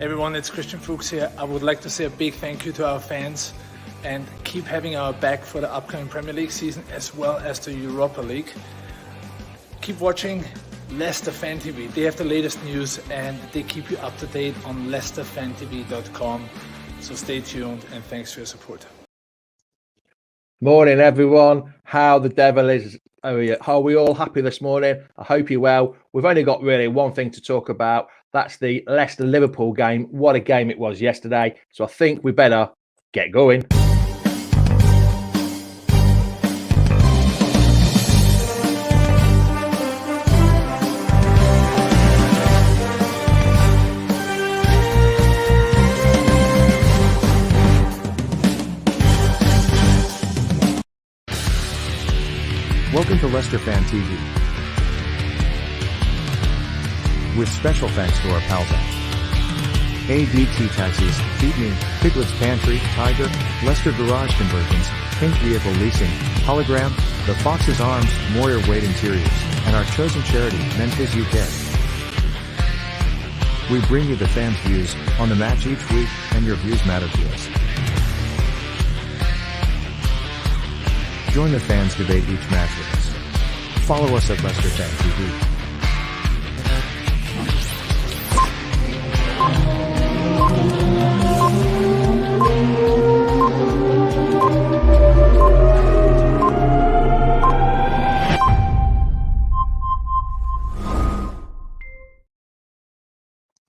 Everyone, it's Christian Fuchs here. I would like to say a big thank you to our fans and keep having our back for the upcoming Premier League season as well as the Europa League. Keep watching Leicester Fan TV. They have the latest news and they keep you up to date on leicesterfantv.com. So stay tuned and thanks for your support. Morning, everyone. How the devil is? Are we all happy this morning? I hope you're well. We've only got really one thing to talk about. That's the Leicester-Liverpool game. What a game it was yesterday. So I think we better get going. Welcome to Leicester Fan TV. With special thanks to our pals at ADT Taxis, Feed Me, Piglet's Pantry, Tiger, Leicester Garage Conversions, Pink Vehicle Leasing, Hologram, The Fox's Arms, Moyer Wade Interiors, and our chosen charity, Memphis UK. We bring you the fans' views on the match each week, and your views matter to us. Join the fans debate each match with us. Follow us at Leicester Fan TV.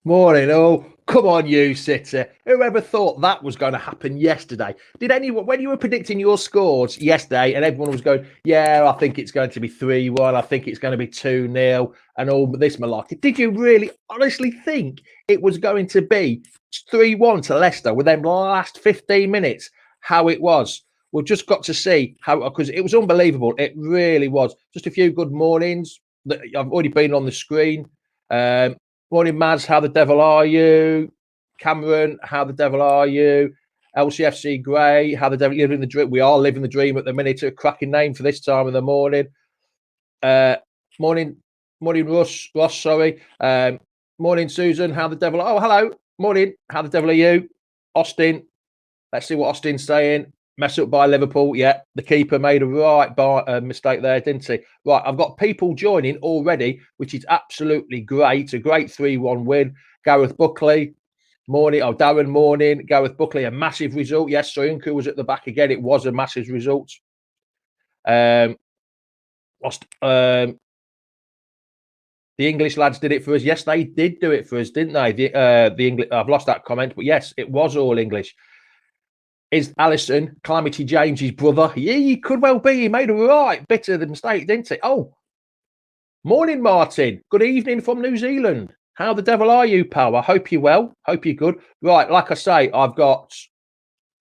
Morning, all. Come on, you City. Whoever thought that was going to happen yesterday? Did anyone, when you were predicting your scores yesterday and everyone was going, yeah, I think it's going to be 3-1, I think it's going to be 2-0 and all this malarkey, did you really honestly think it was going to be 3-1 to Leicester with them last 15 minutes? How it was? We've just got to see how, because it was unbelievable. It really was. Just a few good mornings. I've already been on the screen. Morning, Maz. How the devil are you? Cameron, how the devil are you? LCFC Grey, how the devil you living the dream? We are living the dream at the minute. A cracking name for this time of the morning. Morning, Ross. Sorry. Morning, Susan. How the devil? Oh, hello. Morning. How the devil are you? Austin. Let's see what Austin's saying. Mess up by Liverpool. Yeah, the keeper made a right mistake there, didn't he? Right, I've got people joining already, which is absolutely great. A great 3-1 win. Gareth Buckley, morning. Oh, Darren, morning. Gareth Buckley, a massive result. Yes, Soyuncu was at the back again. It was a massive result. The English lads did it for us. Yes, they did do it for us, didn't they? The English. I've lost that comment, but yes, it was all English. Is Allison Calamity James's brother? Yeah, he could well be. He made a right bit of the mistake, didn't he? Oh, morning, Martin. Good evening from New Zealand. How the devil are you, pal? I hope you're well. Hope you're good. Right, like I say, I've got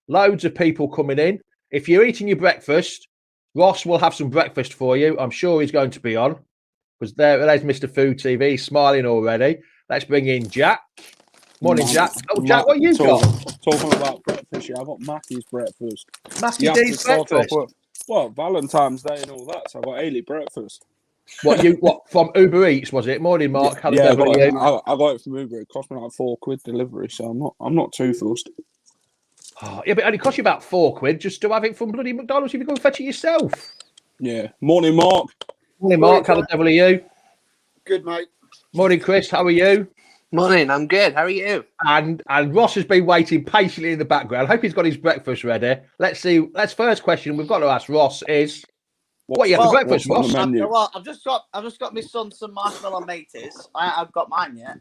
loads of people coming in. If you're eating your breakfast, Ross will have some breakfast for you. I'm sure he's going to be on. Because there's Mr. Food TV. He's smiling already. Let's bring in Jack. Morning, Jack. Oh, Jack, what you got? Talking about breakfast, yeah, I've got Mackie's breakfast. Mackie D's breakfast? Well, Valentine's Day and all that, so I've got Ailey breakfast. What, from Uber Eats, was it? Morning, Mark. I got it from Uber. It cost me like £4 delivery, so I'm not too fussed. Oh, yeah, but it only cost you about £4 just to have it from bloody McDonald's if you go and fetch it yourself. Yeah. Morning, Mark. Morning, Mark. How the devil are you? Good, mate. Morning, Chris. How are you? Morning, I'm good. How are you? And Ross has been waiting patiently in the background. I hope he's got his breakfast ready. Let's see. First question we've got to ask Ross is, what you have for breakfast, Ross? Well, I've just got my son some marshmallow mateys. I've got mine yet.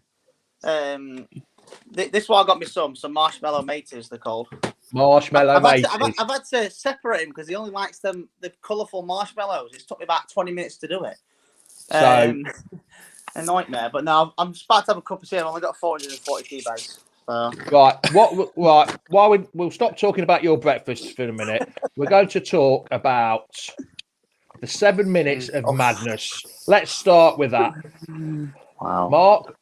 This is what I got my son, some marshmallow mateys. They're called marshmallow mateys. I've had to separate him because he only likes the colourful marshmallows. It's took me about 20 minutes to do it. A nightmare, but now I'm just about to have a cup of tea. I've only got 440 tea bags. So. Right. While we'll stop talking about your breakfast for a minute, we're going to talk about the 7 minutes of madness. Let's start with that. Wow, Mark,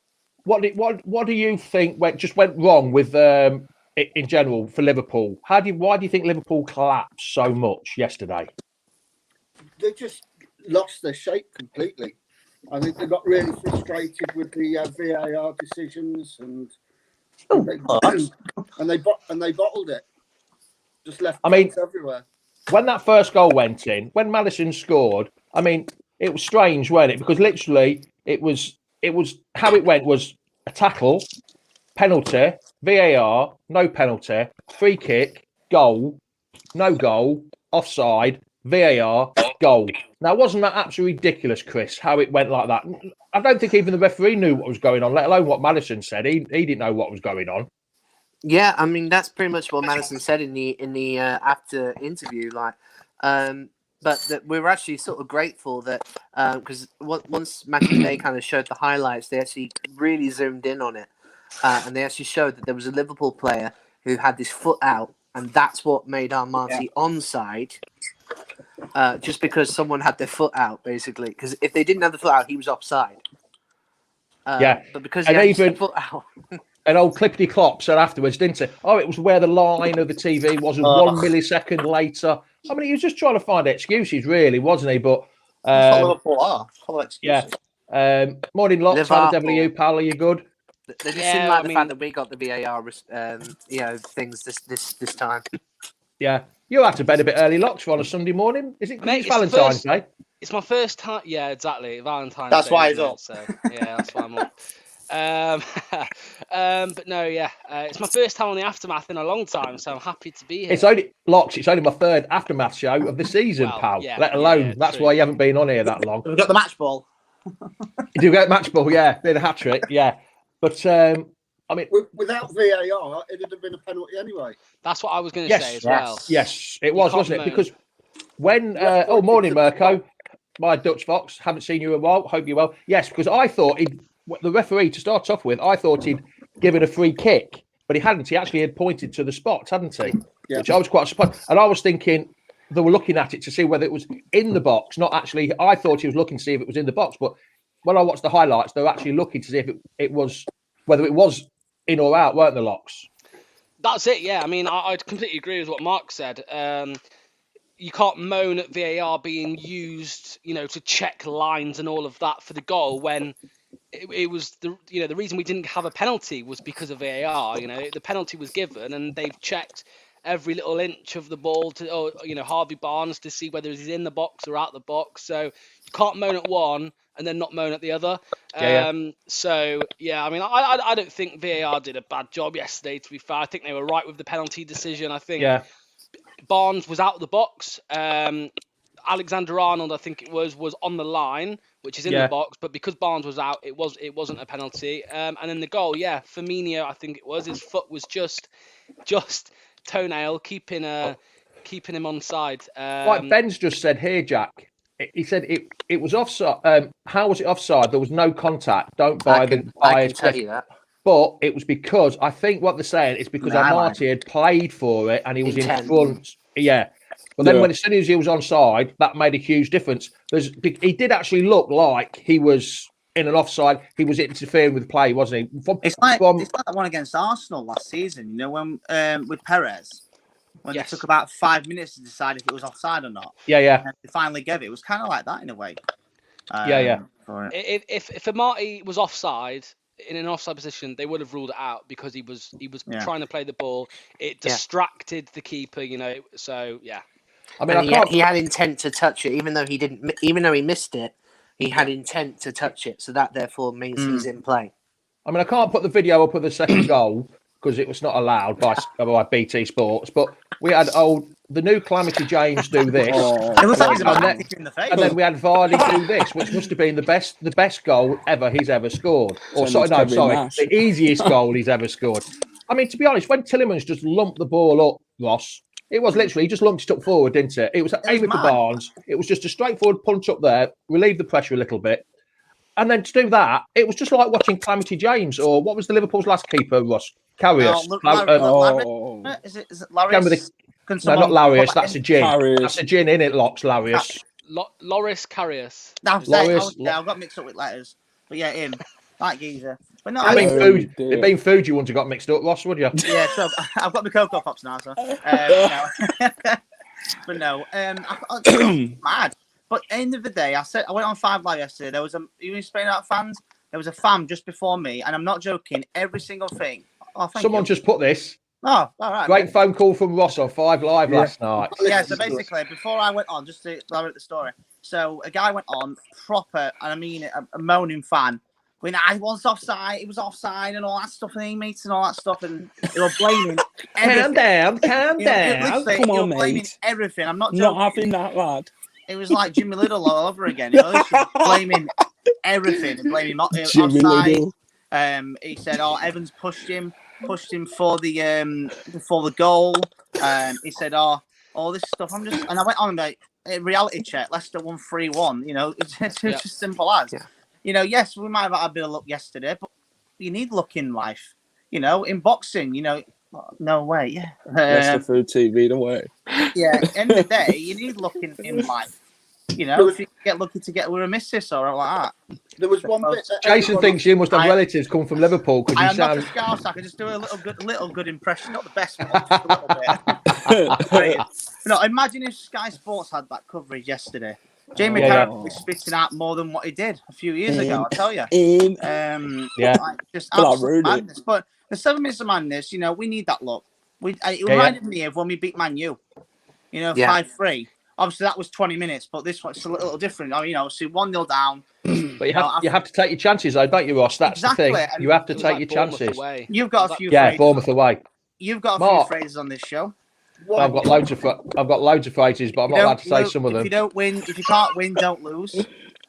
what do you think went wrong with in general for Liverpool? Why do you think Liverpool collapsed so much yesterday? They just lost their shape completely. I think they got really frustrated with the VAR decisions, and And they bottled it. Just left I mean, everywhere. when that first goal went in, when Maddison scored, I mean, it was strange, wasn't it? Because literally, it was how it went was a tackle, penalty, VAR, no penalty, free kick, goal, no goal, offside, VAR, goal. Now, wasn't that absolutely ridiculous, Chris, how it went like that? I don't think even the referee knew what was going on, let alone what Maddison said. He didn't know what was going on. Yeah, I mean that's pretty much what Madison said in the after interview. But that we were actually sort of grateful that because once Match of the Day kind of showed the highlights, they actually really zoomed in on it, and they actually showed that there was a Liverpool player who had his foot out, and that's what made Armati onside. Just because someone had their foot out, basically. Because if they didn't have the foot out, he was offside. But because he had his foot out. An old Clippity Clop said afterwards, didn't it? Oh, it was where the line of the TV was 1 millisecond later. I mean, he was just trying to find excuses, really, wasn't he? But that's what Liverpool are. Full of excuses. Yeah. Morning, Locks. How the devil are you, pal? Are you good? They just seem like the fact that we got the VAR, things this time. Yeah, you're out of bed a bit early, Locks, on a Sunday morning. Is it? Mate, it's Valentine's Day. It's my first time. Yeah, exactly. Valentine's. That's Day, why he's up. So yeah, that's why I'm up. But no, it's my first time on the Aftermath in a long time, so I'm happy to be here. It's only my third Aftermath show of the season, pal. Yeah, let alone that's true. Why you haven't been on here that long. We've got the match ball. You do get match ball, yeah, did a hat trick, yeah. But I mean, without VAR, it'd have been a penalty anyway. That's what I was going to say as well. Yes, it was, wasn't it? Because when morning, Mirko, my Dutch Fox, haven't seen you in a while. Hope you're well. Yes, because I thought the referee, to start off with, I thought he'd given a free kick, but he hadn't. He actually had pointed to the spot, hadn't he? Yeah. Which I was quite surprised. And I was thinking they were looking at it to see whether it was in the box, not actually. I thought he was looking to see if it was in the box, but when I watched the highlights, they were actually looking to see if it was, whether it was in or out, weren't the Locks? That's it, yeah. I mean, I completely agree with what Mark said. You can't moan at VAR being used, to check lines and all of that for the goal when it was the reason we didn't have a penalty was because of VAR. The penalty was given and they've checked every little inch of the ball to Harvey Barnes to see whether he's in the box or out the box. So you can't moan at one and then not moan at the other. So yeah, I mean, I don't think VAR did a bad job yesterday, to be fair. I think they were right with the penalty decision. I think Barnes was out of the box. Alexander-Arnold, I think it was on the line, which is in the box, but because Barnes was out, it wasn't a penalty. And then the goal, Firmino, I think it was, his foot was just toenail keeping him on side. Like Ben's just said here, Jack. He said it was offside. How was it offside? There was no contact. Don't buy I can tell you that. But it was because I think what they're saying is because Amati had played for it and he was in front. Yeah. But then as soon as he was onside, that made a huge difference. He did actually look like he was in an offside. He was interfering with play, wasn't he? It's like that one against Arsenal last season, when with Perez. When it took about 5 minutes to decide if it was offside or not. Yeah. And they finally gave it. It was kind of like that in a way. If Amati was offside, in an offside position, they would have ruled it out because he was trying to play the ball. It distracted the keeper, So yeah. I mean, he had intent to touch it, even though he missed it. He had intent to touch it, so that therefore means he's in play. I mean, I can't put the video up of the second goal because it was not allowed by BT Sports. But we had the new Calamity James do this, and then we had Vardy do this, which must have been the best goal he's ever scored. The easiest goal he's ever scored. I mean, to be honest, when Tillemans just lumped the ball up, Ross, it was literally he just lumped it up forward, didn't it? It was aiming for Barnes. It was just a straightforward punch up there, relieve the pressure a little bit. And then to do that, it was just like watching Calamity James, or what was the Liverpool's last keeper, Ross? Karius. Is it Larius? No, not Larius. That's a gin. Karius. That's a gin, innit, Locks? Larius. Loris Karius. I've got mixed up with letters. But yeah, him. That geezer. But no, it'd been food you wouldn't have got mixed up, Ross, would you? Yeah, so I've got my Cocoa Pops now, so. But no, mad. But at the end of the day, I went on 5 Live yesterday. There was you explaining about fans. There was a fan just before me, and I'm not joking. Every single thing Oh, thank Someone you. just put this. Oh, all right. Great phone call from Ross on 5 Live last night. Yeah, so basically, before I went on, just to elaborate the story. So a guy went on proper, and I mean a moaning fan. When I was offside, it was offside and all that stuff, and mates and all that stuff, and they were blaming everything. Calm down. Come on, blaming mate. everything. I'm not joking. Not having that, lad. It was like Jimmy Little all over again. You know, he was blaming everything, and blaming Jimmy offside. Little. He said, "Oh, Evans pushed him for the goal." He said, "Oh, all this stuff." And I went on about reality check. Leicester won 3-1. You know, it's just as simple as. Yeah. You know, yes, we might have had a bit of luck yesterday, but you need luck in life. You know, in boxing, you know, no way. Yeah. Leicester through TV, don't worry. Yeah, end of the day, you need luck in life. You know, if you get lucky to get with a missus or like that. There was one bit. Jason thinks you must have relatives come from Liverpool because you sound. I'm not a Scouse. I can just do a little good impression, not the best one, just a little bit. No, imagine if Sky Sports had that coverage yesterday. Jamie Carragher was spitting out more than what he did a few years ago. I tell you. Just absolute madness. But the 7 minutes of madness, you know, we need that luck. It reminded me of when we beat Man U. You know, 5-3. Obviously, that was 20 minutes, but this one's a little different. You know, so 1-0 down. But you have to take your chances, though, don't you, Ross? That's the thing. You have to take your chances. You've got a few. Yeah, Bournemouth away. You've got a few phrases on this show. I've got loads of phrases, but I'm not allowed to say some of them. If you can't win, don't lose.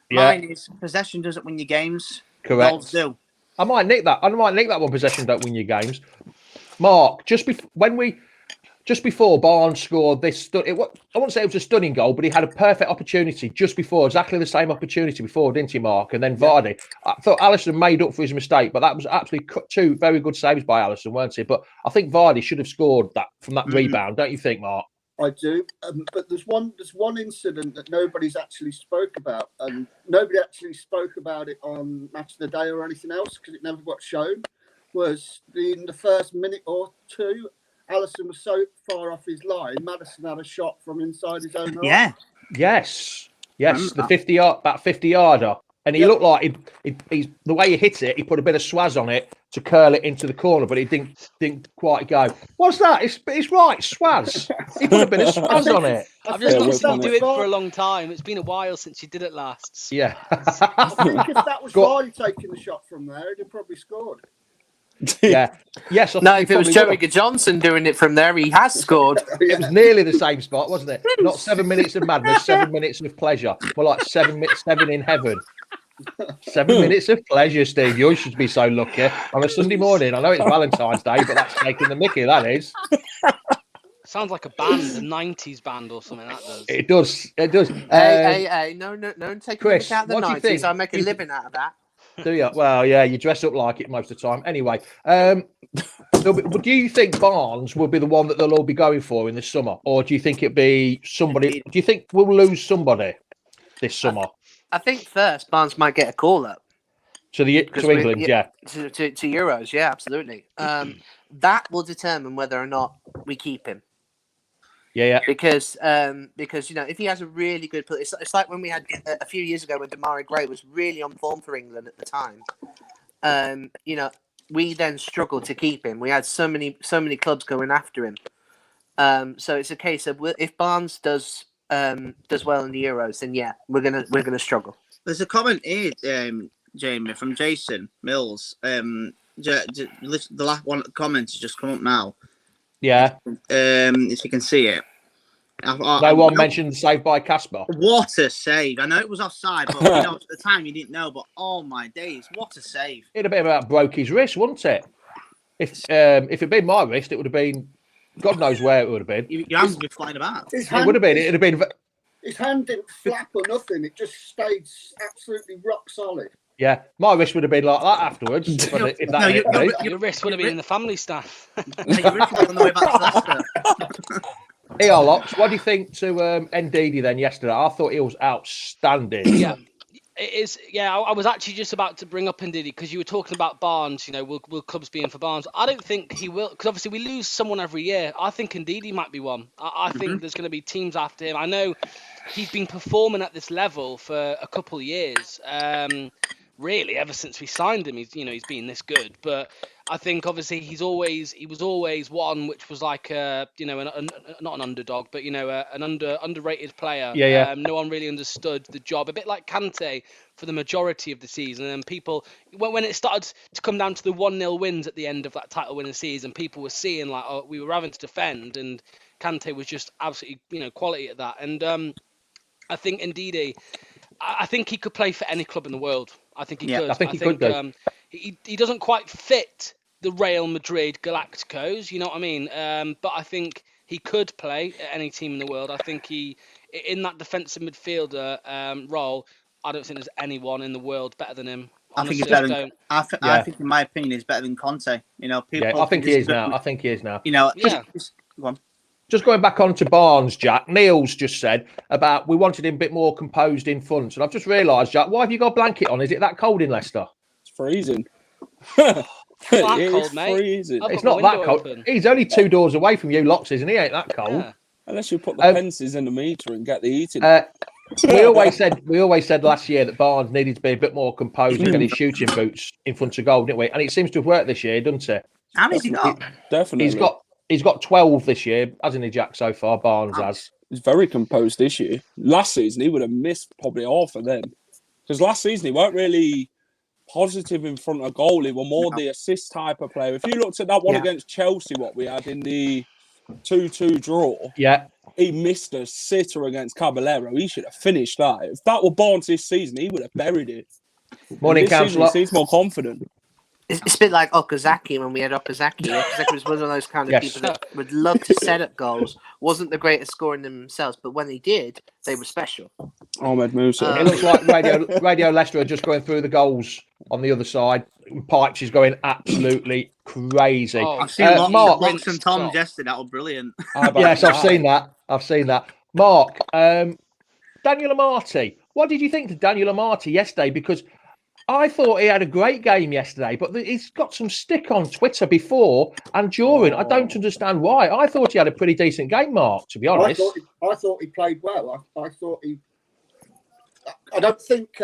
Mine is possession doesn't win your games. Correct. Goals do. I might nick that one. Possession don't win your games. Mark, just before Barnes scored this, I won't say it was a stunning goal, but he had a perfect opportunity just before, exactly the same opportunity before, didn't he, Mark? And then Vardy. I thought Alisson made up for his mistake, but that was actually 2 very good saves by Alisson, weren't it? But I think Vardy should have scored that from that rebound, don't you think, Mark? I do, but there's one incident that nobody's actually spoke about, and nobody actually spoke about it on Match of the Day or anything else because it never got shown. Was in the first minute or two, Alisson was so far off his line, Maddison had a shot from inside his own half. Yeah. Yes. The 50-yarder. And he looked like he's the way he hit it, he put a bit of swaz on it to curl it into the corner, but he didn't quite go. What's that? It's right, swaz. He put a bit of swaz on it. I've just not seen you do it for a long time. It's been a while since you did it last. Yeah. I think if that was Vardy taking the shot from there, he'd have probably scored. Yeah. Yes. If it was Joey Johnson doing it from there, he has scored. It was nearly the same spot, wasn't it? Not 7 minutes of madness, 7 minutes of pleasure. More like 7 in heaven. 7 minutes of pleasure, Steve. You should be so lucky on a Sunday morning. I know it's Valentine's Day, but that's taking the mickey, that is. Sounds like a band, a 90s band or something, that does. It does. Hey, no, take Chris, out the 90s. I make a living out of that. Do you? Well, yeah, you dress up like it most of the time. Anyway, do you think Barnes will be the one that they'll all be going for in the summer? Or do you think it'll be somebody? Do you think we'll lose somebody this summer? I think first Barnes might get a call up. To England, yeah. To Euros, yeah, absolutely. That will determine whether or not we keep him. Yeah. Because you know, if he has a really good play, it's like when we had a few years ago when Demarai Gray was really on form for England at the time. You know, we then struggled to keep him. We had so many clubs going after him. So it's a case of if Barnes does well in the Euros, then yeah, we're gonna struggle. There's a comment here, Jamie, from Jason Mills. The last one comment has just come up now. Yeah. If you can see it. No one mentioned the save by Casper. What a save. I know it was offside, but you know, at the time you didn't know, but oh my days, what a save. It'd have been about broke his wrist, wouldn't it? If it'd been my wrist, it would have been God knows where it would have been. Your hands would be flying about. It would have been. It'd have been. His hand didn't flap or nothing. It just stayed absolutely rock solid. Yeah, my wrist would have been like that afterwards. Your wrist would have been in the family staff. Your wrist was on the way back to Leicester. Lox, what do you think to Ndidi then yesterday? I thought he was outstanding. Yeah, it is. Yeah, I was actually just about to bring up Ndidi because you were talking about Barnes. You know, will clubs be in for Barnes? I don't think he will, because obviously we lose someone every year. I think Ndidi might be one. I think there's going to be teams after him. I know he's been performing at this level for a couple of years. really ever since we signed him. He's been this good, but I think obviously he was always one which was like not an underdog, but an underrated player. Yeah. No one really understood the job, a bit like Kante for the majority of the season. And people, when it started to come down to the 1-0 wins at the end of that title winning season, people were seeing like, oh, we were having to defend, and Kante was just absolutely quality at that. And I think Ndidi, I think he could play for any club in the world. I think he could. I think he could. He doesn't quite fit the Real Madrid Galacticos, you know what I mean? But I think he could play at any team in the world. I think he, in that defensive midfielder role, I don't think there's anyone in the world better than him. Honestly, I think he's better. I think, in my opinion, he's better than Conte. People. I think he is now. I think he is now. Go on. Just going back on to Barnes, Jack, Neil's just said about we wanted him a bit more composed in front. And I've just realised, Jack, why have you got a blanket on? Is it that cold in Leicester? It's freezing. Cold, mate. Freezing. It's not that cold. Open. He's only 2 doors away from you, Locks, isn't he? Ain't that cold? Yeah. Unless you put the fences in the meter and get the heating. We always said last year that Barnes needed to be a bit more composed and get his shooting boots in front of goal, didn't we? And it seems to have worked this year, doesn't it? How many's he got? Definitely. He's got 12 this year, hasn't he, Jack? So far, Barnes has. He's very composed this year. Last season, he would have missed probably half of them. Because last season, he weren't really positive in front of goal. He was more the assist type of player. If you looked at that one against Chelsea, what we had in the 2-2 draw, he missed a sitter against Caballero. He should have finished that. If that were Barnes this season, he would have buried it. Morning, Councillor. He seems more confident. It's a bit like Okazaki when we had Okazaki. Okazaki was one of those kind of people that would love to set up goals. Wasn't the greatest scorer in themselves, but when they did, they were special. Ahmed Musa. It looks like Radio Leicester are just going through the goals on the other side. Pipes is going absolutely crazy. I've seen Locks and Tom yesterday. That was brilliant. Yes, I've seen that. Mark, Daniel Amati. What did you think of Daniel Amati yesterday? Because I thought he had a great game yesterday, but he's got some stick on Twitter before and during. I don't understand why. I thought he had a pretty decent game, Mark, to be honest. I thought he played well. I don't think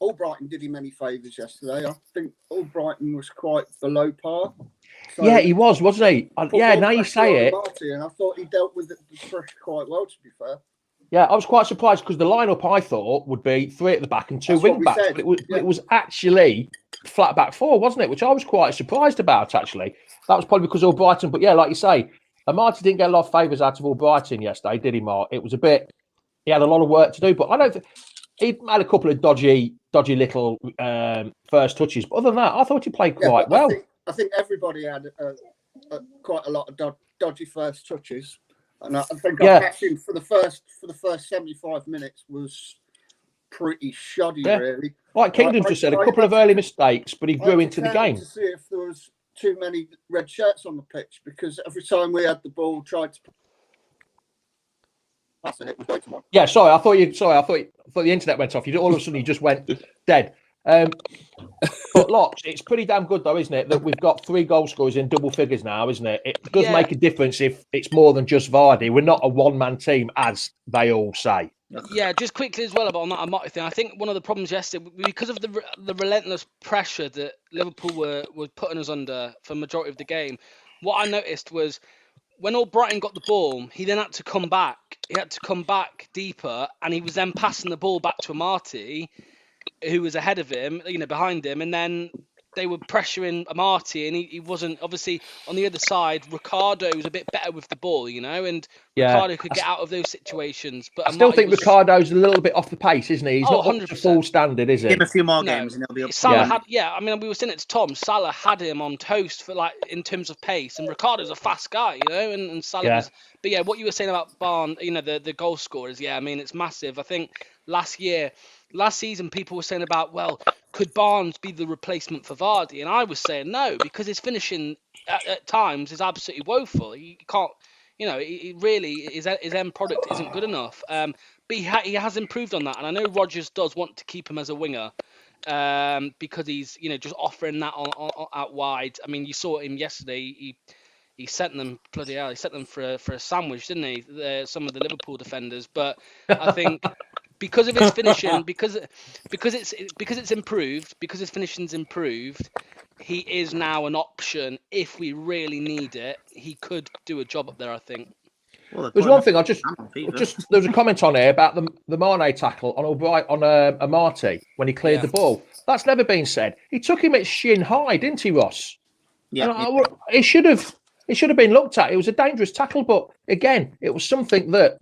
Albrighton did him any favours yesterday. I think Albrighton was quite below par. So yeah, he was, wasn't he? Now you say it. Marty, and I thought he dealt with the pressure quite well, to be fair. Yeah, I was quite surprised because the lineup I thought would be 3 at the back and 2 wing backs. But it was actually flat back 4, wasn't it? Which I was quite surprised about, actually. That was probably because of Albrighton. But yeah, like you say, Amati didn't get a lot of favours out of Albrighton yesterday, did he, Mark? It was a bit. He had a lot of work to do, but I don't think he had a couple of dodgy little first touches. But other than that, I thought he played quite well. I think everybody had quite a lot of dodgy first touches. And I think our passing for the first 75 minutes was pretty shoddy, really. Like Kingdom just said, a couple of early mistakes, but he grew into the game. To see if there was too many red shirts on the pitch, because every time we had the ball, tried to pass it. Yeah, sorry, I thought the internet went off. All of a sudden, you just went dead. But Locks, it's pretty damn good though, isn't it, that we've got 3 goal scorers in double figures now, isn't it? It does make a difference if it's more than just Vardy. We're not a one-man team, as they all say. Yeah, just quickly as well about that Amati thing. I think one of the problems yesterday, because of the relentless pressure that Liverpool were putting us under for the majority of the game, what I noticed was when Albrighton got the ball, he then had to come back. He had to come back deeper, and he was then passing the ball back to Amati, who was ahead of him, behind him, and then they were pressuring Amati, and he wasn't. Obviously, on the other side, Ricardo was a bit better with the ball, and Ricardo could get out of those situations. But I still think Ricardo's a little bit off the pace, isn't he? He's not up to full standard, is he? Give him a few more games, and he'll be up. Salah had, we were saying it to Tom. Salah had him on toast for in terms of pace, and Ricardo's a fast guy, and Salah was. But yeah, what you were saying about Barnes, the goal scorers, it's massive. I think last season, people were saying about, well, could Barnes be the replacement for Vardy? And I was saying no, because his finishing at times is absolutely woeful. He can't, he really, his end product isn't good enough. But he has improved on that. And I know Rodgers does want to keep him as a winger because he's, just offering that on out wide. I mean, you saw him yesterday. He sent them, bloody hell, he sent them for a sandwich, didn't he? Some of the Liverpool defenders. But I think... because of his finishing, because it's improved, because his finishing's improved, he is now an option if we really need it. He could do a job up there, I think. Well, There's one thing there's a comment on here about the Mane tackle on Amati when he cleared the ball. That's never been said. He took him at shin high, didn't he, Ross? Yeah. It should have been looked at. It was a dangerous tackle, but again, it was something that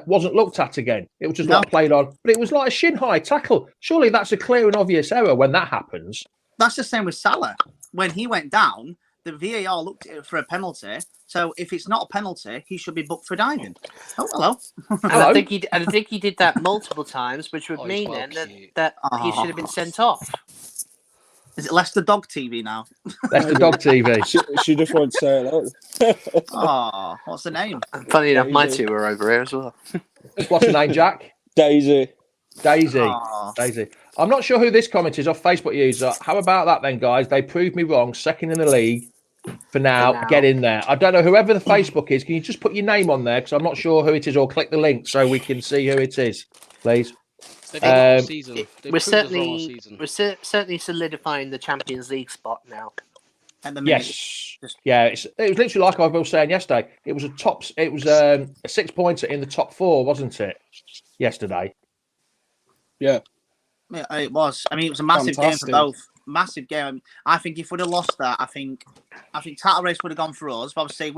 wasn't looked at again. It was just like played on, but it was like a shin high tackle. Surely that's a clear and obvious error when that happens. That's the same with Salah. When he went down, the VAR looked at it for a penalty. So if it's not a penalty, he should be booked for diving. Oh, hello. And I think he did that multiple times, which would mean then that he should have been sent off. Is it Leicester Dog TV now? Leicester Dog TV. She just won't say it. Oh, what's the name? And funny enough, my two are over here as well. What's the name, Jack? Daisy. Daisy. I'm not sure who this comment is off Facebook user. How about that then, guys? They proved me wrong. Second in the league for now. Get in there. I don't know whoever the Facebook is. Can you just put your name on there? Because I'm not sure who it is, or click the link so we can see who it is, please. We're certainly solidifying the Champions League spot now. Yes. Yeah, it was literally like I was saying yesterday. It was a 6-pointer in the top 4, wasn't it? Yesterday. Yeah, it was. I mean, it was a massive game for both. Massive game. I think if we'd have lost that, I think title race would have gone for us. But obviously,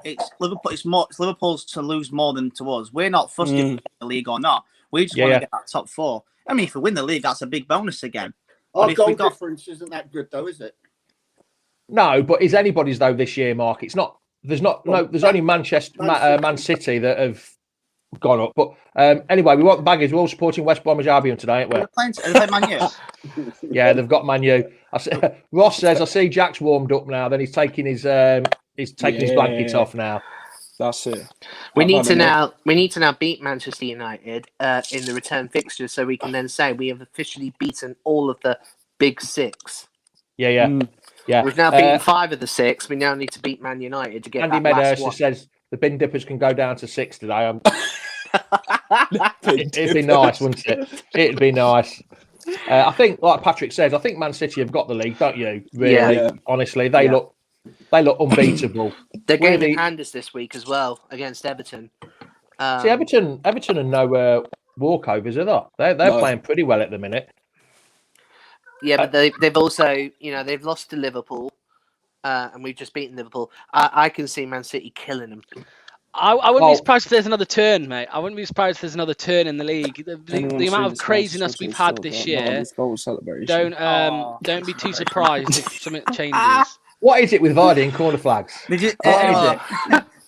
it's Liverpool. It's Liverpool's to lose more than to us. We're not fussed if we win the league or not. We just want to get that top 4. I mean, if we win the league, that's a big bonus again. Our goal difference isn't that good, though, is it? No, but is anybody's though this year, Mark? It's not. There's only Man City that have gone up. But anyway, we want the baggies. We're all supporting West Bromwich Albion today, ain't we? Are they Man U? Yeah, they've got Man U. Ross says, I see Jack's warmed up now. Then he's taking his blanket off now. That's it. We need to now beat Manchester United in the return fixture, so we can then say we have officially beaten all of the big 6. Yeah. We've now beaten 5 of the 6. We now need to beat Man United to get Andy that last Medhurst one. says the bin dippers can go down to 6 today. It'd be nice, wouldn't it? It'd be nice. I think, like Patrick says, I think Man City have got the league, don't you? Really, honestly, they look unbeatable. They're game in hand this week as well against Everton. See, Everton are no walkovers, are they? They're playing pretty well at the minute. Yeah, but they've also, they've lost to Liverpool, and we've just beaten Liverpool. I can see Man City killing them. I wouldn't be surprised if there's another turn, mate. I wouldn't be surprised if there's another turn in the league. The amount of craziness we've had this year. Don't be too surprised if something changes. What is it with Vardy and corner flags? What is it?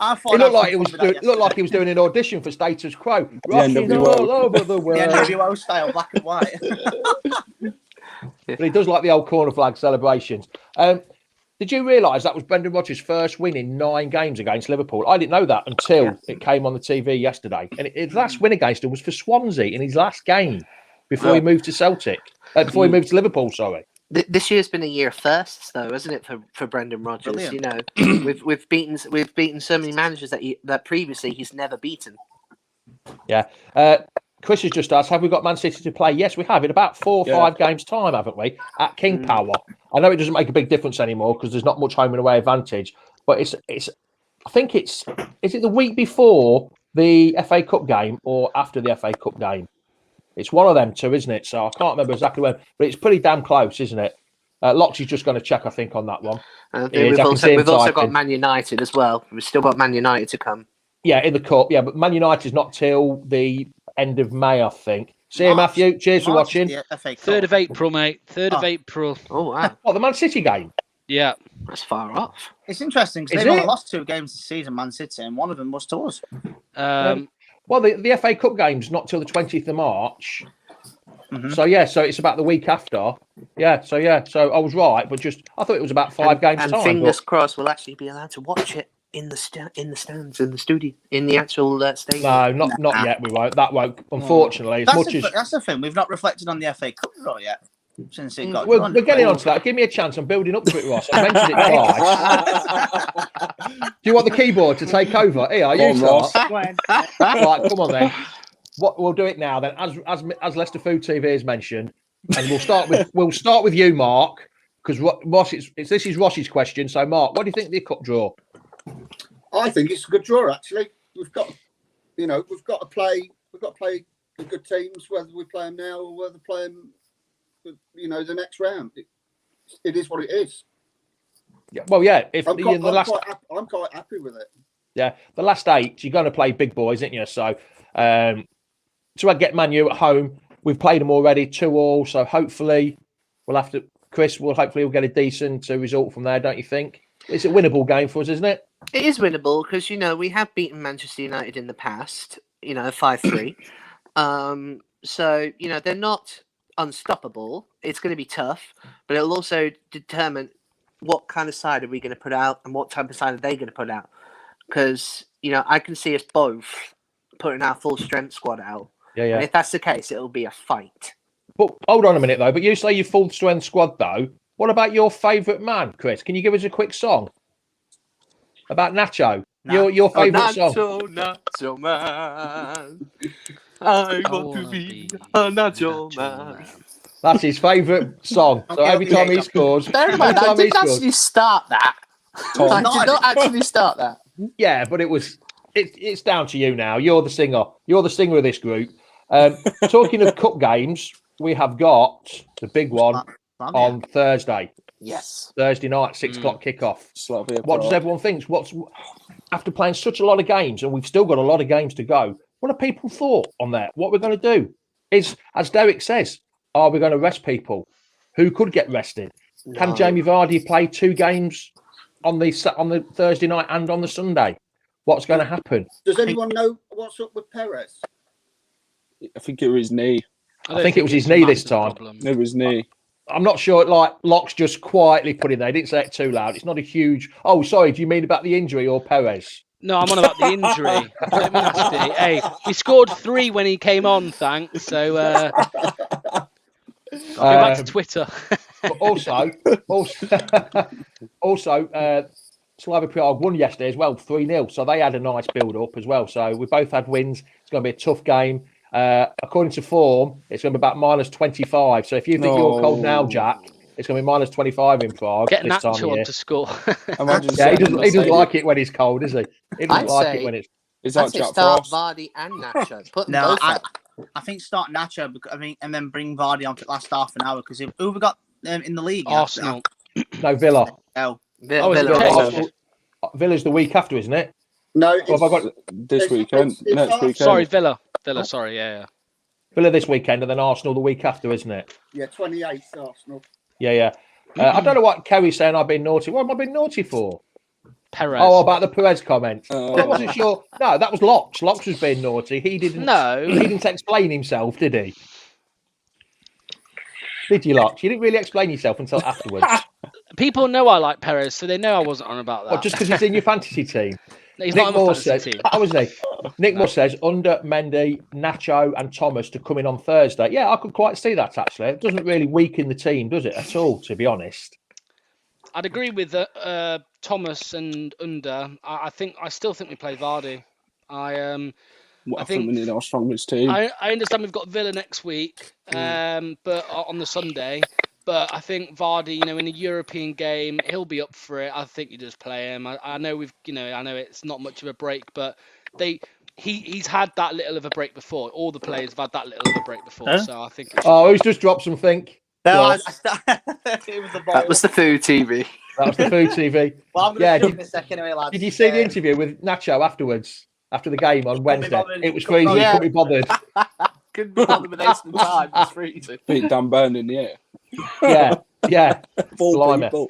It looked like he was doing an audition for Status Quo. Rocking all over the world. The NWO style, black and white. But he does like the old corner flag celebrations. Did you realise that was Brendan Rodgers' first win in 9 games against Liverpool? I didn't know that until it came on the TV yesterday. And his last win against him was for Swansea in his last game before he moved to Celtic. Before he moved to Liverpool, sorry. This year's been a year of firsts, though, hasn't it, for Brendan Rodgers? Brilliant. We've beaten so many managers that previously he's never beaten. Yeah. Chris has just asked, have we got Man City to play? Yes, we have. In about 4 or 5 games' time, haven't we? At King Power. I know it doesn't make a big difference anymore because there's not much home and away advantage. But is it the week before the FA Cup game or after the FA Cup game? It's one of them two, isn't it? So I can't remember exactly when, but it's pretty damn close, isn't it? Loxy's just going to check, I think, on that one. We've also got Man United as well. We've still got Man United to come. Yeah, in the cup. Yeah, but Man United's not till the end of May, I think. See you, Matthew. Cheers for watching. 3rd of April, mate. 3rd of April. Oh, wow. What, the Man City game? Yeah. That's far off. It's interesting because they've only lost 2 games this season, Man City, and one of them was to us. Well, the FA Cup game's not till the 20th of March. Mm-hmm. So it's about the week after. So I was right, but I thought it was about 5 games and time. Fingers crossed we'll actually be allowed to watch it in the stands, in the studio, in the actual stadium. No, not yet. We won't. That won't. Unfortunately, that's the thing. We've not reflected on the FA Cup draw yet. Since it got we're getting onto that. Give me a chance. I'm building up to it, Ross. I mentioned it twice. Do you want the keyboard to take over? Here, you start. Right, come on then. what we'll do it now then, as Leicester Food TV has mentioned, and we'll start with you, Mark, because Ross, this is Ross's question. So, Mark, what do you think of the cup draw? I think it's a good draw. Actually, we've got to play the good teams, whether we play them now or whether play them, the next round. It is what it is. Yeah, well, yeah. I'm quite happy with it. Yeah, the last 8, you're going to play big boys, aren't you? So, to get Man U at home, we've played them already 2-2. So hopefully, Chris will get a decent result from there, don't you think? It's a winnable game for us, isn't it? It is winnable because we have beaten Manchester United in the past. 5-3. So they're not unstoppable. It's going to be tough, but it'll also determine what kind of side are we going to put out and what type of side are they going to put out. Because I can see us both putting our full strength squad out. Yeah. And if that's the case, it'll be a fight. But hold on a minute though. But you say your full strength squad though. What about your favourite man, Chris? Can you give us a quick song about Nacho? Your favourite song? Nacho man. I want to be a Nacho man. That's his favourite song. So every time he scores, Bear in mind, I didn't actually start that. I did not actually start that. Yeah, but it's down to you now. You're the singer. You're the singer of this group. Talking of cup games, we have got the big one on Thursday. Yes. Thursday night, 6 o'clock kickoff. Slovenia What does everyone think? After playing such a lot of games, and we've still got a lot of games to go, what are people thought on that? What we're going to do is, as Derek says, are we going to rest people? Who could get rested? No. Can Jamie Vardy play 2 games on the Thursday night and on the Sunday? What's going to happen? Does anyone know what's up with Perez? I think it was his knee. I think it was his knee this time. It was knee. I'm not sure. Like Locke's just quietly put in there. He didn't say it too loud. It's not a huge. Oh, sorry. Do you mean about the injury or Perez? No, I'm on about the injury. Don't be nasty. Hey, he scored 3 when he came on. Thanks. So go back to Twitter. But also, Slavia Prague won yesterday as well, 3-0. So they had a nice build-up as well. So we both had wins. It's going to be a tough game. According to form, it's going to be about -25. So if you think you're cold now, Jack, it's going to be -25 in Prague. Get this time of Nacho year. to score. Yeah, he doesn't like it when it's cold, does he? He doesn't like it when it's. Is that Jack start Frost? Vardy and Nacho. Put them No, both out. I think start Nacho, and then bring Vardy on for the last half an hour because who we got in the league? Arsenal. No, Villa. Oh, Villa. Villa's the week after, isn't it? No, Or have I got this weekend. Next weekend. Sorry, Villa. Sorry, yeah. Villa this weekend and then Arsenal the week after, isn't it? Yeah, 28th Arsenal. Yeah. I don't know what Kerry's saying. I've been naughty. What have I been naughty for? Perez. Oh, about the Perez comment. I wasn't sure. No, that was Locks. Locks was being naughty. He didn't. No, he didn't explain himself, did he? Did you, Locks? You didn't really explain yourself until afterwards. People know I like Perez, so they know I wasn't on about that. Well, just because he's in your fantasy team. He's Nick not in my Moore fantasy says, team. how was he? Nick Moore says under Mendy, Nacho, and Thomas to come in on Thursday. Yeah, I could quite see that actually. It doesn't really weaken the team, does it, at all? To be honest, I'd agree with Thomas and Under. I still think we play Vardy. I think we need our strongest team. I understand we've got Villa next week, but on the Sunday. But I think Vardy, in a European game, he'll be up for it. I think you just play him. I know I know it's not much of a break, but he's had that little of a break before. All the players have had that little of a break before, Huh? so I think. who's just dropped something? No, Ross? it was the ball. That was the Food TV. That was the Food TV. Well, I'm going to in a second anyway, lads. Did you see the interview with Nacho afterwards, after the game on Wednesday? bothered. It was crazy. Yeah. Couldn't be bothered. Couldn't be bothered with wasting time. It's freezing. Beat Dan Burn in the air. Yeah. Four Blimey. people.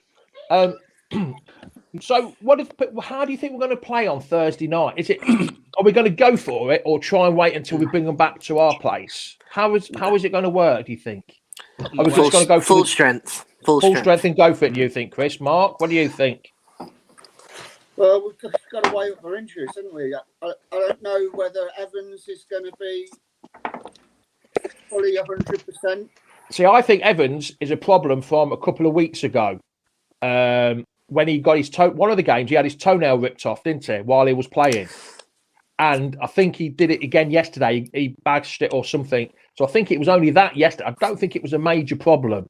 So, how do you think we're going to play on Thursday night? Are we going to go for it, or try and wait until we bring them back to our place? How is it going to work? Do you think? Are we just going to go for full strength? Full strength and go for it? Do you think, Chris? Mark, what do you think? Well, we've just got to wait up for injuries, haven't we? I don't know whether Evans is going to be fully 100%. See, I think Evans is a problem from a couple of weeks ago. When he got his one of the games, he had his toenail ripped off, didn't he, while he was playing? And I think he did it again yesterday. He badged it or something. So I think it was only that yesterday. I don't think it was a major problem.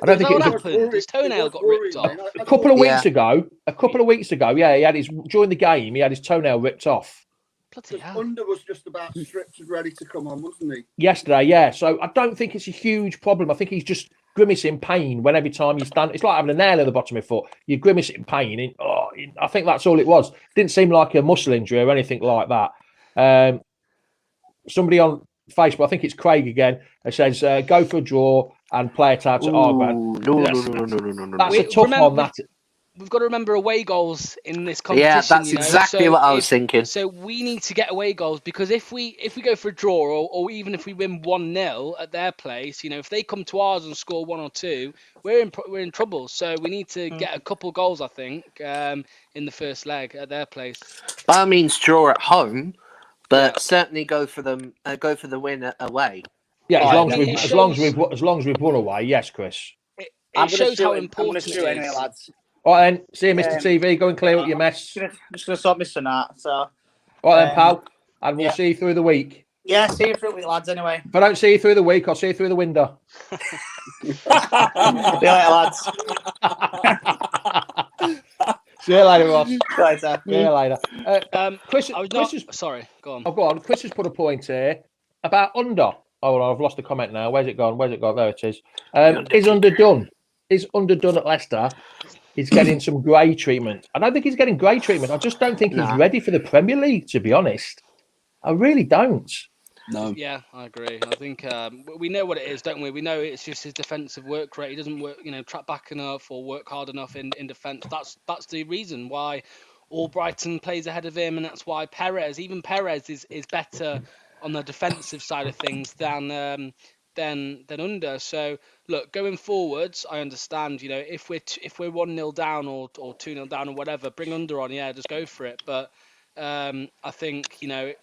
I don't think it was happened. His toenail got ripped off. a couple of weeks ago. Yeah, he had during the game. He had his toenail ripped off. Bloody hell. Under was just about stripped and ready to come on, wasn't he? Yesterday, yeah. So I don't think it's a huge problem. I think he's just grimacing pain when every time you stand. It's like having a nail in the bottom of your foot. You grimace in pain. I think that's all it was. Didn't seem like a muscle injury or anything like that. Somebody on Facebook, I think it's Craig again, says go for a draw and play it out to Arbor. No. That's a tough one. That we've got to remember away goals in this competition. Yeah, that's exactly what I was thinking. So we need to get away goals, because if we go for a draw, or even if we win 1-0 at their place, if they come to ours and score 1 or 2, we're in trouble. So we need to get a couple goals, I think, in the first leg at their place. By all means, draw at home, but certainly go for the win away. Yeah, as long as we've won away, yes, Chris. It shows how important it is. Anyway, lads. All right then, see you, Mr. TV. Go and clear up your mess. Just gonna sort Mr. Nat. So. All right then, pal. And we'll see you through the week. Yeah, see you through the week, lads. Anyway. If I don't see you through the week, I'll see you through the window. See you later, lads. See you later, Ross. See you later. See you later. Chris, sorry, go on. Oh, go on. Chris has put a point here about under. Oh, well, I've lost the comment now. Where's it gone? There it is. Is underdone. Is underdone at Leicester. He's getting some grey treatment. I don't think he's getting grey treatment. I just don't think he's ready for the Premier League, to be honest. I really don't. No. Yeah, I agree. I think we know what it is, don't we? We know it's just his defensive work rate. He doesn't work, track back enough or work hard enough in defence. That's the reason why Albrighton plays ahead of him, and that's why Perez is better on the defensive side of things than Under. So look, going forwards, I understand. If we're 1-0 down or 2-0 down or whatever, bring Under on. Yeah, just go for it. But I think a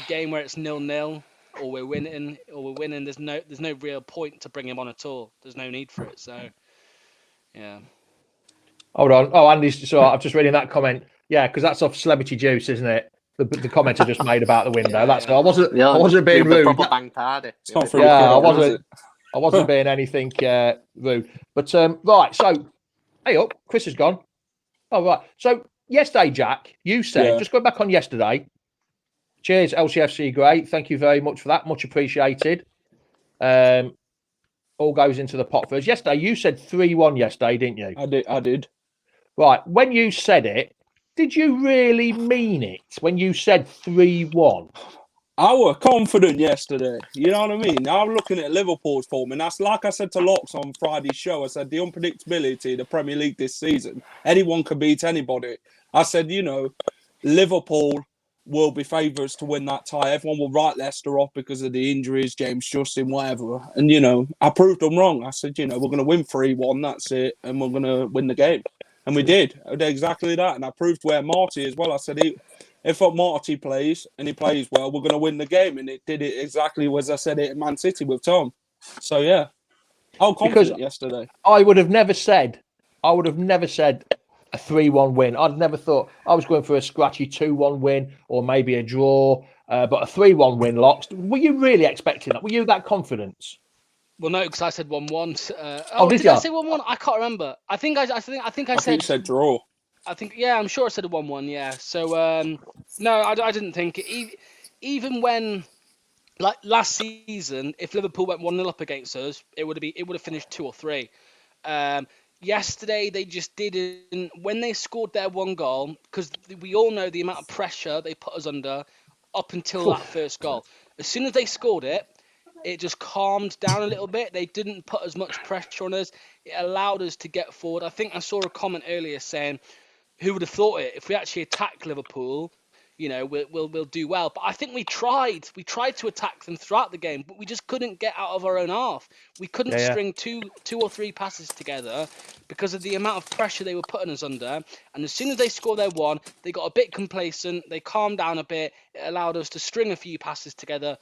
game where it's 0-0 or we're winning, there's no real point to bring him on at all. There's no need for it. So yeah. Hold on. Oh, Andy's. So I'm just reading that comment. Yeah, because that's off Celebrity Juice, isn't it? The comment I just made about the window. That's all. I wasn't being rude. I wasn't being anything rude. But right. So, hey up. Chris has gone. Oh right. So yesterday, Jack, you said just going back on yesterday. Cheers, LCFC. Great. Thank you very much for that. Much appreciated. All goes into the pot for us. Yesterday, you said 3-1 yesterday, didn't you? I did. Right. When you said it, did you really mean it when you said 3-1? I was confident yesterday. You know what I mean? I'm looking at Liverpool's form, and that's like I said to Locks on Friday's show. I said the unpredictability of the Premier League this season. Anyone can beat anybody. I said, Liverpool will be favourites to win that tie. Everyone will write Leicester off because of the injuries, James Justin, whatever. And, I proved them wrong. I said, we're going to win 3-1, that's it, and we're going to win the game. And we did. I did exactly that. And I proved where Marty as well. I said, if Marty plays and he plays well, we're going to win the game. And it did it exactly as I said it in Man City with Tom. So, yeah. I was confident yesterday. I would have never said a 3-1 win. I'd never thought I was going for a scratchy 2-1 win or maybe a draw. But a 3-1 win, Locks. Were you really expecting that? Were you that confident? Well, no, because I said 1-1. Did I say 1-1? I can't remember. I think I said. You said draw. I'm sure I said a 1-1. Yeah. So no, I didn't think it. Even when, like last season, if Liverpool went 1-0 up against us, it would have finished 2 or 3. Yesterday they just didn't. When they scored their one goal, because we all know the amount of pressure they put us under up until that first goal. As soon as they scored it, it just calmed down a little bit. They didn't put as much pressure on us. It allowed us to get forward. I think I saw a comment earlier saying, who would have thought it? If we actually attack Liverpool, we'll do well. But I think we tried. We tried to attack them throughout the game, but we just couldn't get out of our own half. We couldn't string two or three passes together because of the amount of pressure they were putting us under. And as soon as they scored their one, they got a bit complacent. They calmed down a bit. It allowed us to string a few passes together.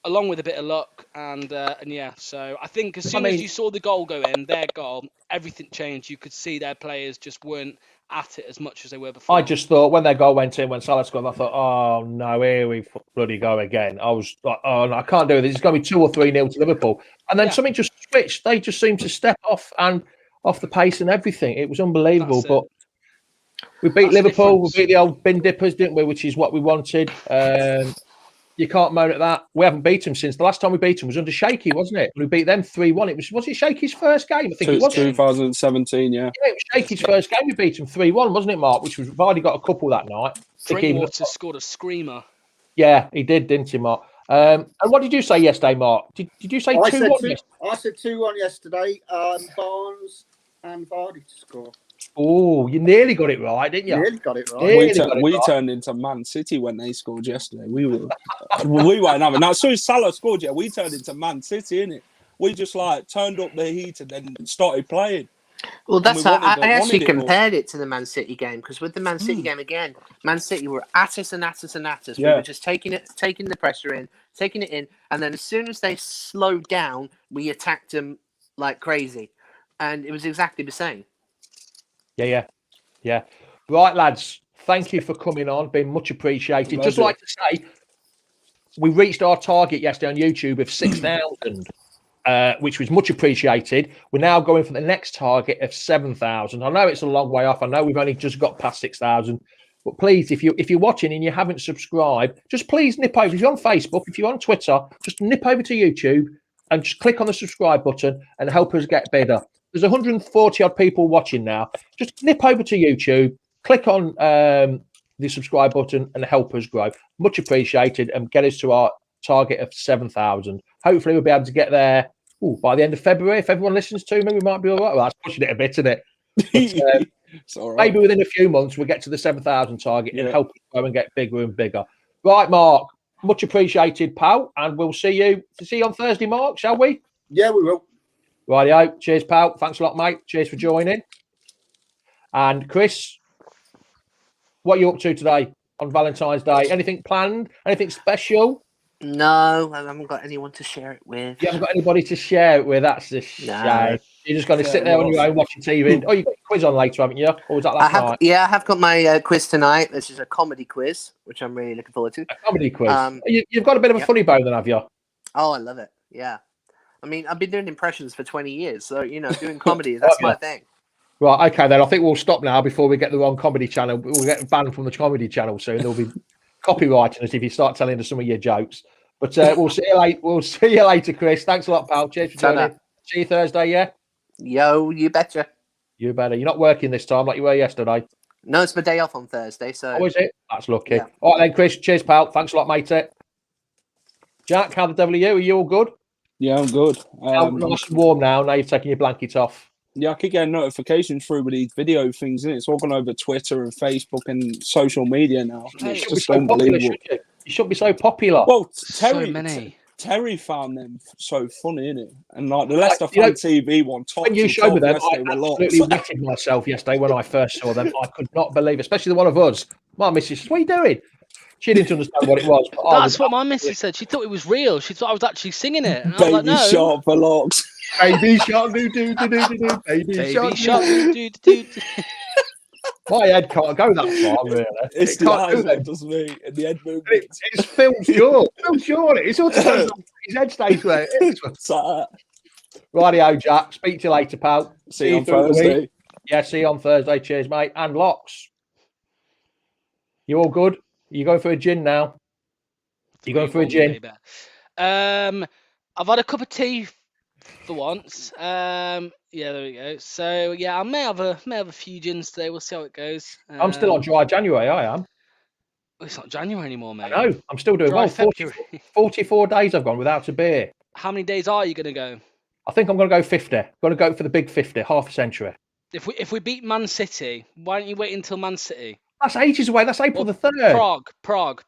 along with a bit of luck, and yeah. So I think as soon as you saw the goal go in, their goal, everything changed. You could see their players just weren't at it as much as they were before. I just thought when their goal went in, when Salah scored, I thought, oh no, here we bloody go again. I was like, oh no, I can't do this. It's going to be 2 or 3-0 to Liverpool. And then something just switched. They just seemed to step off the pace and everything. It was unbelievable. But we beat Liverpool. We beat the old bin dippers, didn't we? Which is what we wanted. You can't moan at that. We haven't beat them since the last time we beat them was under Shaky, wasn't it? We beat them 3-1. Was it Shaky's first game? I think it was 2017. Yeah, it was Shaky's first game. We beat them 3-1, wasn't it, Mark? Which was we've already got a couple that night. Drinkwater scored a screamer. Yeah, he did, didn't he, Mark? And what did you say yesterday, Mark? Did you say 2-1? I said 2-1 yesterday. Barnes and Vardy to score. Oh, you nearly got it right, didn't you? Nearly got it right. We turned into Man City when they scored yesterday. We weren't having that. As soon as Salah scored, we turned into Man City, innit? We just turned up the heat and then started playing. Well, that's how I actually compared it to the Man City game, because with the Man City game again, Man City were at us and at us and at us. Yeah. We were just taking the pressure in, taking it in, and then as soon as they slowed down, we attacked them like crazy, and it was exactly the same. Yeah. Right, lads. Thank you for coming on. Been much appreciated. Pleasure. Just like to say, we reached our target yesterday on YouTube of 6,000, which was much appreciated. We're now going for the next target of 7,000. I know it's a long way off. I know we've only just got past 6,000. But please, if you're watching and you haven't subscribed, just please nip over. If you're on Facebook, if you're on Twitter, just nip over to YouTube and just click on the subscribe button and help us get bigger. There's 140 odd people watching now. Just nip over to YouTube, click on the subscribe button and help us grow. Much appreciated, and get us to our target of 7,000. Hopefully we'll be able to get there by the end of February. If everyone listens to me, we might be all right. Well, that's pushing it a bit, isn't it? But, it's all right. Maybe within a few months we'll get to the 7,000 target and help us grow and get bigger and bigger. Right, Mark. Much appreciated, pal. And we'll see you on Thursday, Mark, shall we? Yeah, we will. Rightio. Cheers, pal. Thanks a lot, mate. Cheers for joining. And Chris, what are you up to today on Valentine's Day? Anything planned? Anything special? No, I haven't got anyone to share it with. You haven't got anybody to share it with. That's a shame. You're just going to sit there on your own watching TV. Oh, you've got a quiz on later, haven't you? Or was that last night? Yeah, I have got my quiz tonight. This is a comedy quiz, which I'm really looking forward to. A comedy quiz? You've got a bit of a funny bone then, have you? Oh, I love it. Yeah. I mean, I've been doing impressions for 20 years, so, doing comedy, that's my thing. Right, okay, then. I think we'll stop now before we get the wrong comedy channel. We'll get banned from the comedy channel soon. There'll be copywriting us if you start telling us some of your jokes. But we'll see you later. We'll see you later, Chris. Thanks a lot, pal. Cheers for joining. See you Thursday, yeah? Yo, you betcha. You better. You're not working this time like you were yesterday. No, it's my day off on Thursday, so... Oh, is it? That's lucky. Yeah. All right, then, Chris. Cheers, pal. Thanks a lot, mate. Jack, how the devil are you? Are you all good? Yeah, I'm good. Nice and warm now. Now you've taken your blanket off. Yeah, I keep getting notifications through with these video things, and it's all gone over Twitter and Facebook and social media now. It's just unbelievable. You shouldn't be so popular. Well, Terry found them so funny, innit? And like the Leicester Fan TV one, when you showed me them, I absolutely wetted myself yesterday when I first saw them. I could not believe, especially the one of us. My missus, what are you doing? She didn't understand what it was. That's what my missus said. She thought it was real. She thought I was actually singing it. And Baby I was like, no. Shark for locks. Baby shark, do do do do do. Baby shark, do do do. My head can't go that far, really. It's the eyes that does me, and the head movement. It's Phil Shaw. Phil Shaw. It's all his head stays where it is. Rightio, Jack. Speak to you later, pal. See you on Thursday. Yeah, see you on Thursday. Cheers, mate. And Locks. You all good? You going for a gin now? You going for a gin? I've had a cup of tea for once. Yeah, there we go. So yeah, I may have a few gins today. We'll see how it goes. I'm still on dry January. I am. It's not January anymore, mate. I know. I'm still doing well. 44 days I've gone without a beer. How many days are you going to go? I think I'm going to go 50. I'm going to go for the big 50, half a century. If we beat Man City, why don't you wait until Man City? That's ages away. That's April the 3rd. Prague.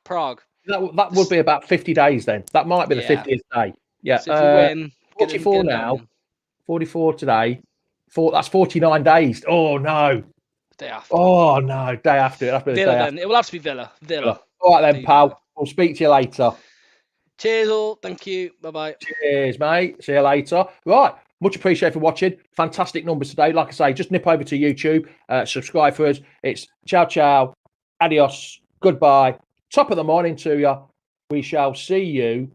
That would be about 50 days then. That might be the 50th day. Yeah. So if we win, 44 now. 44 today. That's 49 days. Oh, no. Day after. Oh, no. Day after. Villa then. It will have to be Villa. All right then, pal. We'll speak to you later. Cheers all. Thank you. Bye-bye. Cheers, mate. See you later. Right. Much appreciated for watching. Fantastic numbers today. Like I say, just nip over to YouTube, subscribe for us. It's ciao, ciao, adios, goodbye. Top of the morning to you. We shall see you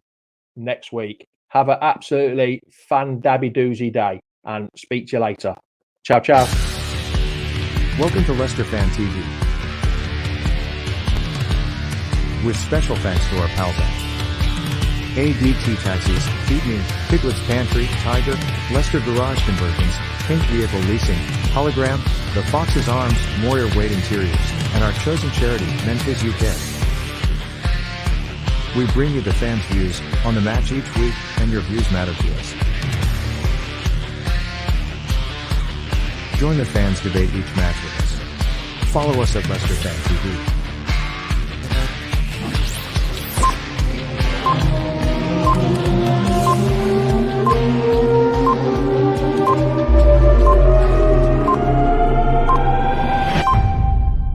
next week. Have an absolutely fan-dabby-doozy day and speak to you later. Ciao, ciao. Welcome to Leicester Fan TV. With special thanks to our pals at ADT Taxis, Feed Me, Piglet's Pantry, Tiger, Leicester Garage Conversions, Pink Vehicle Leasing, Hologram, The Fox's Arms, Moyer Wade Interiors, and our chosen charity, Mentis UK. We bring you the fans' views on the match each week, and your views matter to us. Join the fans' debate each match with us. Follow us at Leicester Fan TV.